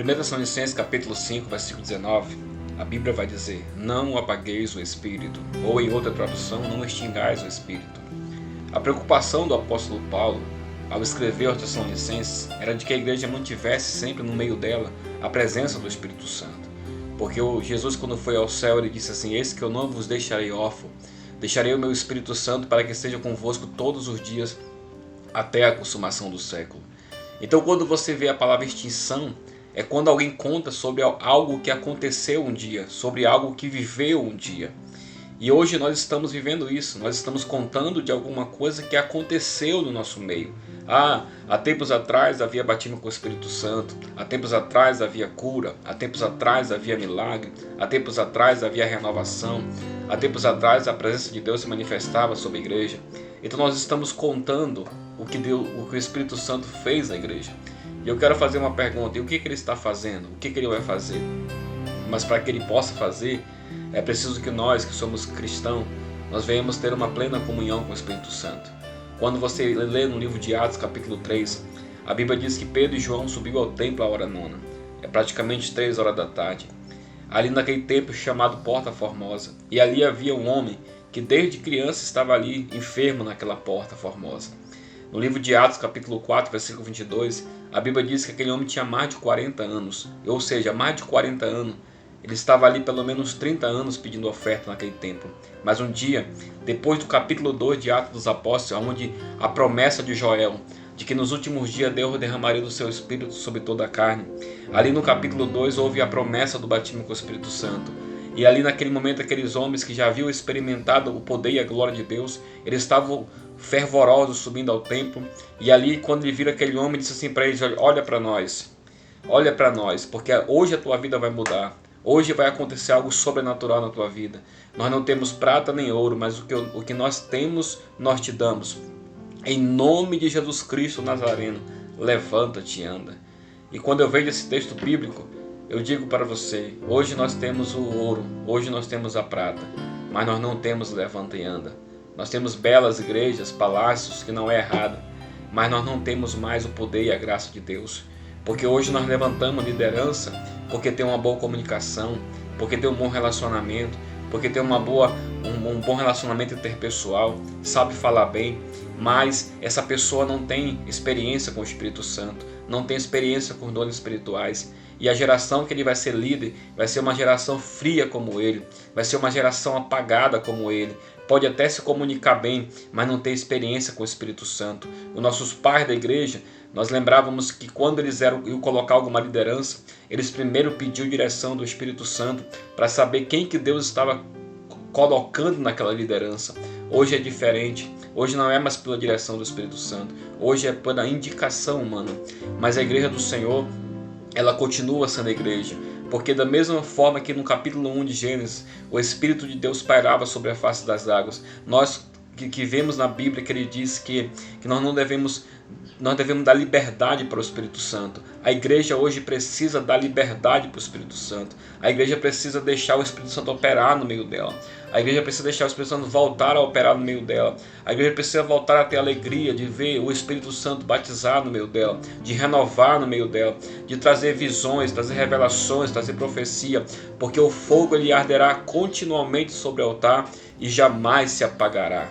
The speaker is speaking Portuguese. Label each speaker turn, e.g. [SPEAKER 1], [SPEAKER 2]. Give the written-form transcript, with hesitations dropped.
[SPEAKER 1] 1 Tessalonicenses capítulo 5, versículo 19, a Bíblia vai dizer: não apagueis o Espírito, ou em outra tradução, não extingais o Espírito. A preocupação do apóstolo Paulo, ao escrever aos Tessalonicenses, era de que a igreja mantivesse sempre no meio dela a presença do Espírito Santo. Porque Jesus, quando foi ao céu, ele disse assim: eis que eu não vos deixarei órfão, deixarei o meu Espírito Santo para que esteja convosco todos os dias até a consumação do século. Então, quando você vê a palavra extinção, é quando alguém conta sobre algo que aconteceu um dia, sobre algo que viveu um dia. E hoje nós estamos vivendo isso, nós estamos contando de alguma coisa que aconteceu no nosso meio. Há tempos atrás havia batismo com o Espírito Santo, há tempos atrás havia cura, há tempos atrás havia milagre, há tempos atrás havia renovação, há tempos atrás a presença de Deus se manifestava sobre a igreja. Então nós estamos contando o que o Espírito Santo fez na igreja. E eu quero fazer uma pergunta: e o que ele está fazendo? O que ele vai fazer? Mas para que ele possa fazer, é preciso que nós, que somos cristãos, nós venhamos ter uma plena comunhão com o Espírito Santo. Quando você lê no livro de Atos, capítulo 3, a Bíblia diz que Pedro e João subiu ao templo à hora nona. É praticamente 3 horas da tarde. Ali naquele templo chamado Porta Formosa. E ali havia um homem que desde criança estava ali enfermo naquela Porta Formosa. No livro de Atos, capítulo 4, versículo 22, a Bíblia diz que aquele homem tinha mais de 40 anos. Ou seja, mais de 40 anos. Ele estava ali pelo menos 30 anos pedindo oferta naquele templo. Mas um dia, depois do capítulo 2 de Atos dos Apóstolos, onde a promessa de Joel, de que nos últimos dias Deus derramaria do seu Espírito sobre toda a carne. Ali no capítulo 2 houve a promessa do batismo com o Espírito Santo. E ali naquele momento aqueles homens que já haviam experimentado o poder e a glória de Deus, eles estavam fervorosos subindo ao templo. E ali quando ele viram aquele homem, disse assim para eles: olha para nós, porque hoje a tua vida vai mudar. Hoje vai acontecer algo sobrenatural na tua vida. Nós não temos prata nem ouro, mas o que nós temos, nós te damos. Em nome de Jesus Cristo Nazareno, levanta-te e anda. E quando eu vejo esse texto bíblico, eu digo para você: hoje nós temos o ouro, hoje nós temos a prata, mas nós não temos levanta e anda. Nós temos belas igrejas, palácios, que não é errado, mas nós não temos mais o poder e a graça de Deus. Porque hoje nós levantamos liderança porque tem uma boa comunicação, porque tem um bom relacionamento, porque tem um bom relacionamento interpessoal, sabe falar bem, mas essa pessoa não tem experiência com o Espírito Santo, não tem experiência com os dons espirituais. E a geração que ele vai ser líder vai ser uma geração fria como ele, vai ser uma geração apagada como ele. Pode até se comunicar bem, mas não tem experiência com o Espírito Santo. Os nossos pais da igreja, nós lembrávamos que quando eles iam colocar alguma liderança, eles primeiro pediam direção do Espírito Santo para saber quem que Deus estava colocando naquela liderança. Hoje é diferente. Hoje não é mais pela direção do Espírito Santo. Hoje é pela indicação humana. Mas a igreja do Senhor, ela continua sendo a igreja. Porque da mesma forma que no capítulo 1 de Gênesis, o Espírito de Deus pairava sobre a face das águas, nós que vemos na Bíblia que ele diz que nós devemos dar liberdade para o Espírito Santo. A igreja hoje precisa dar liberdade para o Espírito Santo. A igreja precisa deixar o Espírito Santo operar no meio dela. A igreja precisa deixar o Espírito Santo voltar a operar no meio dela. A igreja precisa voltar a ter a alegria de ver o Espírito Santo batizar no meio dela, de renovar no meio dela, de trazer visões, trazer revelações, trazer profecia, porque o fogo ele arderá continuamente sobre o altar e jamais se apagará.